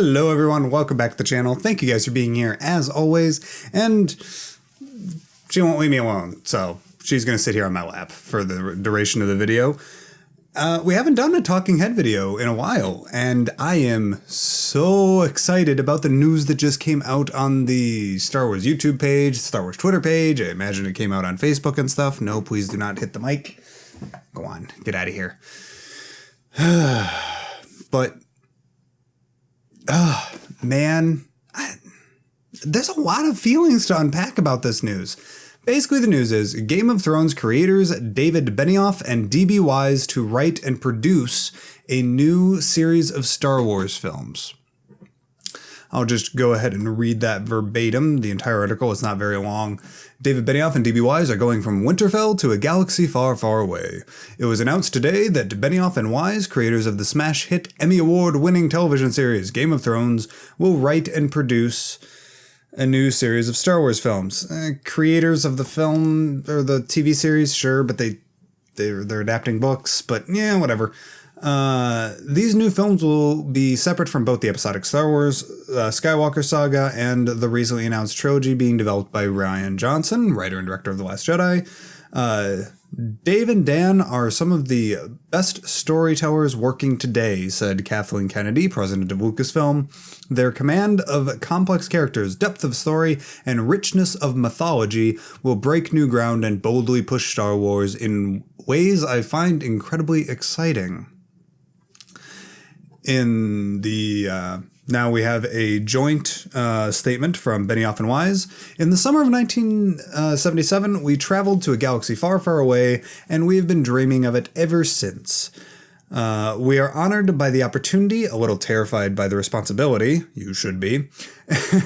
Hello everyone, welcome back to the channel. Thank you guys for being here as always, and she won't leave me alone, so she's gonna sit here on my lap for the duration of the video. We haven't done a talking head video in a while, and I am so excited about the news that just came out on the Star Wars YouTube page, Star Wars Twitter page. I imagine it came out on Facebook and stuff. No, please do not hit the mic. Go on, get out of here. But man, there's a lot of feelings to unpack about this news. Basically, the news is Game of Thrones creators David Benioff and D.B. Weiss to write and produce a new series of Star Wars films. I'll just go ahead and read that verbatim. The entire article is not very long. David Benioff and D.B. Weiss are going from Winterfell to a galaxy far, far away. It was announced today that Benioff and Weiss, creators of the smash hit Emmy Award-winning television series Game of Thrones, will write and produce a new series of Star Wars films. Creators of the film or the TV series, sure, but they're adapting books. But yeah, whatever. These new films will be separate from both the episodic Star Wars Skywalker saga and the recently announced trilogy being developed by Rian Johnson, writer and director of The Last Jedi. Dave and Dan are some of the best storytellers working today, said Kathleen Kennedy, president of Lucasfilm. Their command of complex characters, depth of story, and richness of mythology will break new ground and boldly push Star Wars in ways I find incredibly exciting. In the now we have a joint statement from Benioff and Weiss. In the summer of 1977, we traveled to a galaxy far, far away, and we have been dreaming of it ever since. We are honored by the opportunity, a little terrified by the responsibility, you should be,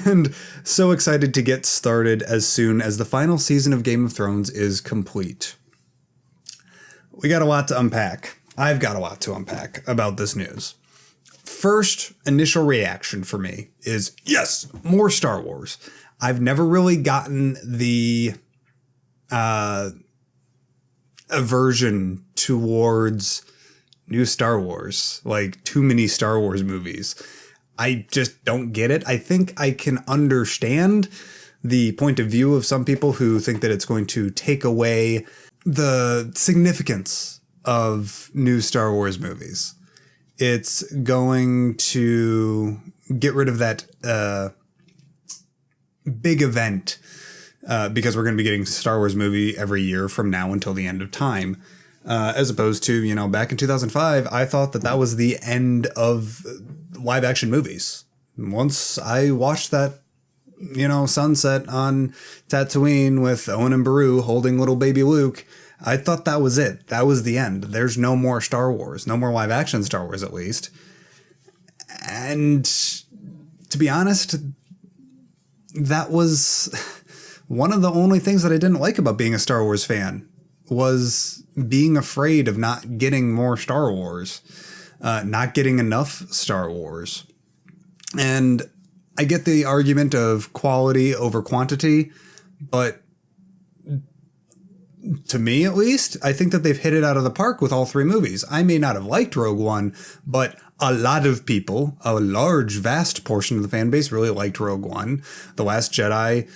and so excited to get started as soon as the final season of Game of Thrones is complete. We got a lot to unpack. I've got a lot to unpack about this news. First initial reaction for me is, yes, more Star Wars. I've never really gotten the aversion towards new Star Wars, like too many Star Wars movies. I just don't get it. I think I can understand the point of view of some people who think that it's going to take away the significance of new Star Wars movies. It's going to get rid of that big event because we're going to be getting a Star Wars movie every year from now until the end of time. As opposed to, you know, back in 2005, I thought that was the end of live action movies. Once I watched that, you know, sunset on Tatooine with Owen and Beru holding little baby Luke, I thought that was it. That was the end. There's no more Star Wars. No more live action Star Wars, at least. And to be honest, that was one of the only things that I didn't like about being a Star Wars fan, was being afraid of not getting more Star Wars, not getting enough Star Wars. And I get the argument of quality over quantity, but to me, at least, I think that they've hit it out of the park with all three movies. I may not have liked Rogue One, but a lot of people, a large, vast portion of the fan base really liked Rogue One. The Last Jedi,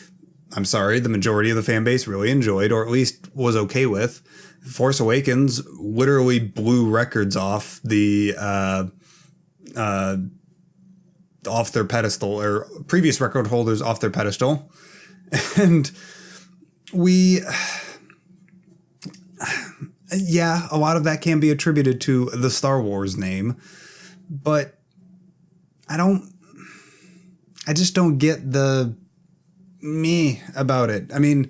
I'm sorry, the majority of the fan base really enjoyed, or at least was okay with. Force Awakens literally blew records off the off their pedestal, or previous record holders off their pedestal. And yeah, a lot of that can be attributed to the Star Wars name, but I just don't get the me about it. I mean,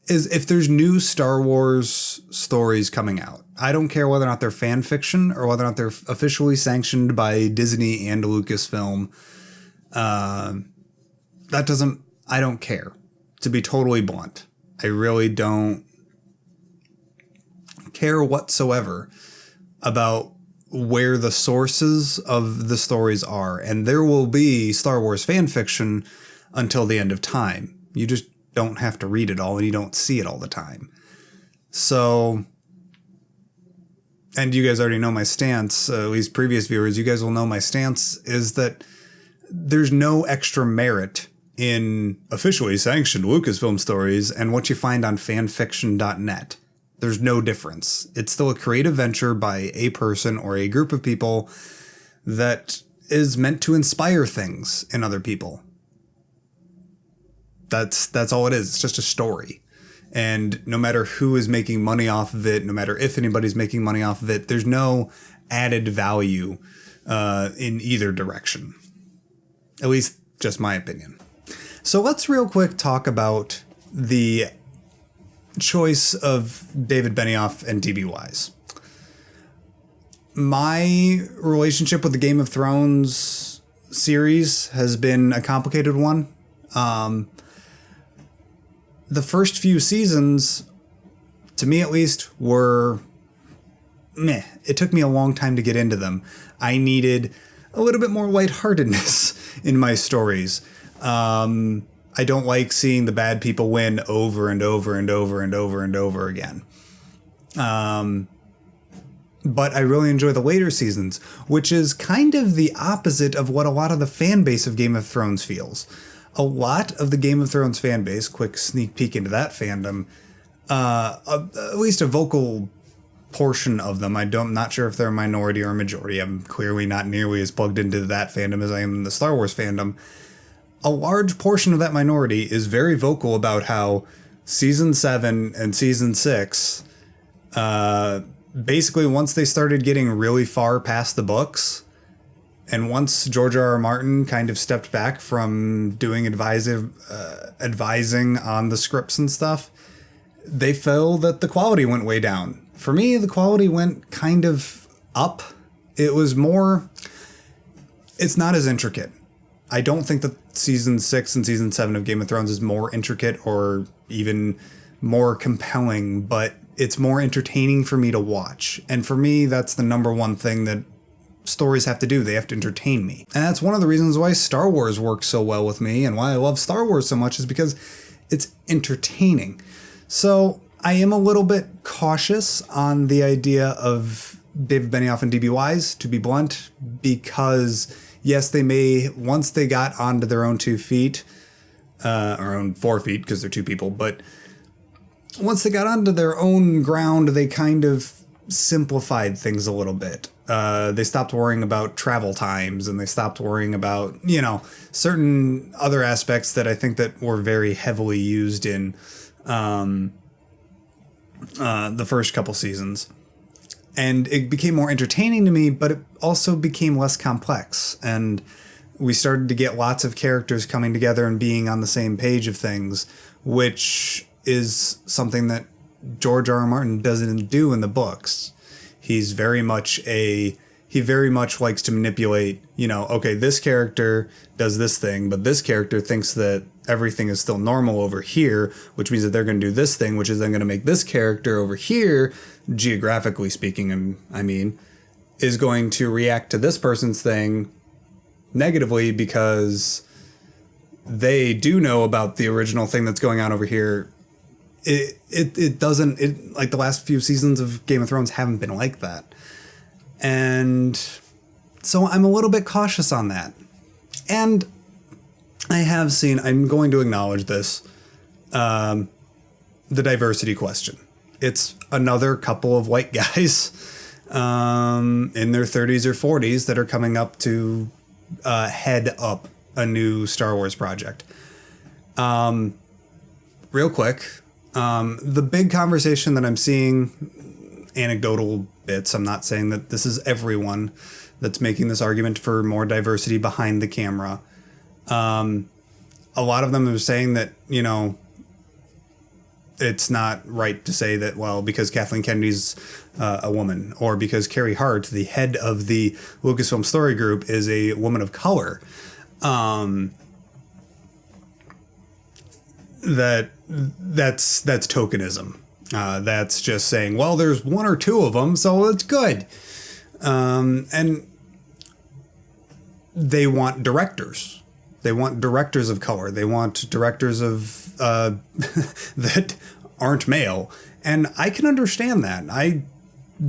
if there's new Star Wars stories coming out, I don't care whether or not they're fan fiction or whether or not they're officially sanctioned by Disney and Lucasfilm. I don't care, to be totally blunt. I really don't care whatsoever about where the sources of the stories are. And there will be Star Wars fan fiction until the end of time. You just don't have to read it all, and you don't see it all the time. So, and you guys already know my stance, at least previous viewers, you guys will know my stance is that there's no extra merit in officially sanctioned Lucasfilm stories and what you find on fanfiction.net. There's no difference. It's still a creative venture by a person or a group of people that is meant to inspire things in other people. That's all it is. It's just a story. And no matter who is making money off of it, no matter if anybody's making money off of it, there's no added value in either direction. At least just my opinion. So let's real quick talk about the choice of David Benioff and D.B. Weiss. My relationship with the Game of Thrones series has been a complicated one. The first few seasons, to me at least, were meh. It took me a long time to get into them. I needed a little bit more lightheartedness in my stories. I don't like seeing the bad people win over and over and over and over and over again. But I really enjoy the later seasons, which is kind of the opposite of what a lot of the fan base of Game of Thrones feels. A lot of the Game of Thrones fan base, quick sneak peek into that fandom, at least a vocal portion of them, I'm not sure if they're a minority or a majority. I'm clearly not nearly as plugged into that fandom as I am in the Star Wars fandom. A large portion of that minority is very vocal about how Season 7 and Season 6, basically once they started getting really far past the books, and once George R.R. Martin kind of stepped back from doing advising on the scripts and stuff, they felt that the quality went way down. For me, the quality went kind of up. It's not as intricate. I don't think that Season 6 and Season 7 of Game of Thrones is more intricate or even more compelling, but it's more entertaining for me to watch. And for me, that's the number one thing that stories have to do. They have to entertain me. And that's one of the reasons why Star Wars works so well with me and why I love Star Wars so much is because it's entertaining. So I am a little bit cautious on the idea of David Benioff and D.B. Weiss, to be blunt, because yes, they may, once they got onto their own 2 feet, or own 4 feet because they're 2 people, but once they got onto their own ground, they kind of simplified things a little bit. They stopped worrying about travel times and they stopped worrying about, certain other aspects that I think that were very heavily used in the first couple seasons. And it became more entertaining to me, but it also became less complex. And we started to get lots of characters coming together and being on the same page of things, which is something that George R.R. Martin doesn't do in the books. He very much likes to manipulate, okay, this character does this thing, but this character thinks that everything is still normal over here, which means that they're going to do this thing, which is then going to make this character over here, geographically speaking, is going to react to this person's thing negatively because they do know about the original thing that's going on over here. It doesn't, like the last few seasons of Game of Thrones haven't been like that. And so I'm a little bit cautious on that. And I'm going to acknowledge this, the diversity question. It's another couple of white guys in their 30s or 40s that are coming up to head up a new Star Wars project. Real quick, the big conversation that I'm seeing, anecdotal bits, I'm not saying that this is everyone that's making this argument for more diversity behind the camera. A lot of them are saying that, it's not right to say that, well, because Kathleen Kennedy's a woman, or because Carrie Hart, the head of the Lucasfilm Story Group, is a woman of color. That's tokenism. That's just saying, well, there's 1 or 2 of them, so it's good. And they want directors. They want directors of color. They want directors of that aren't male. And I can understand that.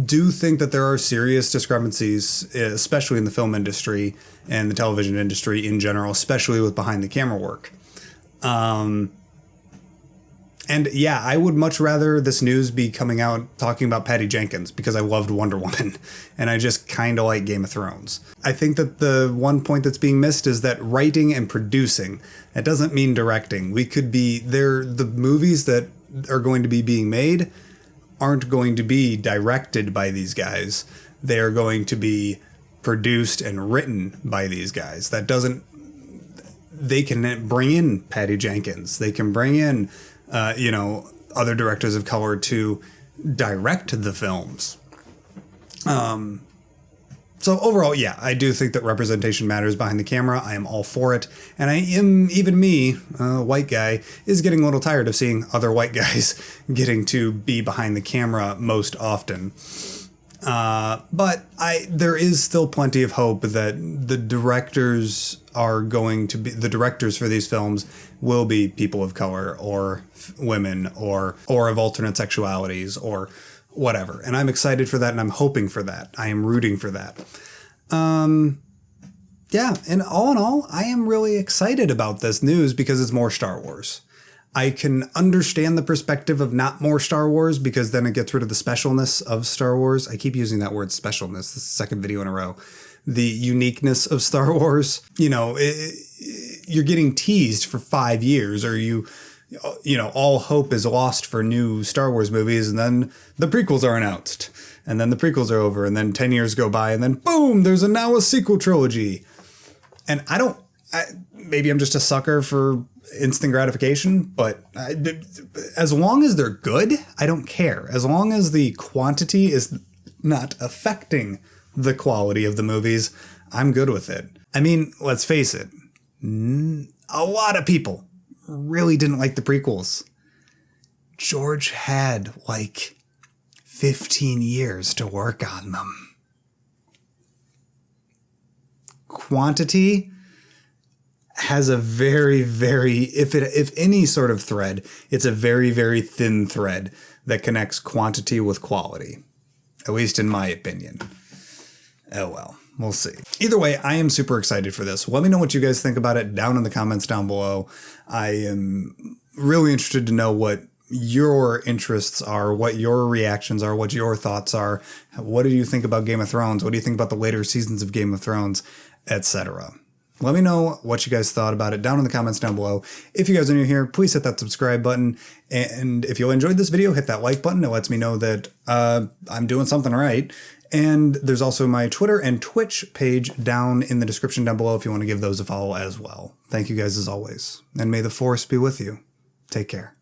do think that there are serious discrepancies, especially in the film industry and the television industry in general, especially with behind the camera work. And yeah, I would much rather this news be coming out talking about Patty Jenkins, because I loved Wonder Woman and I just kind of like Game of Thrones. I think that the one point that's being missed is that writing and producing, that doesn't mean directing. We could be there. The movies that are going to be being made aren't going to be directed by these guys. They are going to be produced and written by these guys. That doesn't, they can bring in Patty Jenkins. They can bring in other directors of color to direct the films. So overall, yeah, I do think that representation matters behind the camera. I am all for it. And I am, even me, white guy, is getting a little tired of seeing other white guys getting to be behind the camera most often. But there is still plenty of hope that the directors for these films will be people of color or women or of alternate sexualities or whatever. And I'm excited for that, and I'm hoping for that. I am rooting for that. Yeah, and all in all, I am really excited about this news because it's more Star Wars. I can understand the perspective of not more Star Wars, because then it gets rid of the specialness of Star Wars. I keep using that word specialness. This is the second video in a row. The uniqueness of Star Wars. You're getting teased for 5 years, or all hope is lost for new Star Wars movies, and then the prequels are announced, and then the prequels are over, and then 10 years go by, and then boom, there's now a sequel trilogy. And maybe I'm just a sucker for instant gratification, but as long as they're good, I don't care. As long as the quantity is not affecting the quality of the movies, I'm good with it. I mean, let's face it, a lot of people really didn't like the prequels. George had 15 years to work on them. Quantity has a very, very, if any sort of thread, it's a very, very thin thread that connects quantity with quality, at least in my opinion. Oh well, we'll see. Either way, I am super excited for this. Let me know what you guys think about it down in the comments down below. I am really interested to know what your interests are, what your reactions are, what your thoughts are. What do you think about Game of Thrones? What do you think about the later seasons of Game of Thrones, etc.? Let me know what you guys thought about it down in the comments down below. If you guys are new here, please hit that subscribe button. And if you enjoyed this video, hit that like button. It lets me know that I'm doing something right. And there's also my Twitter and Twitch page down in the description down below if you want to give those a follow as well. Thank you guys as always. And may the Force be with you. Take care.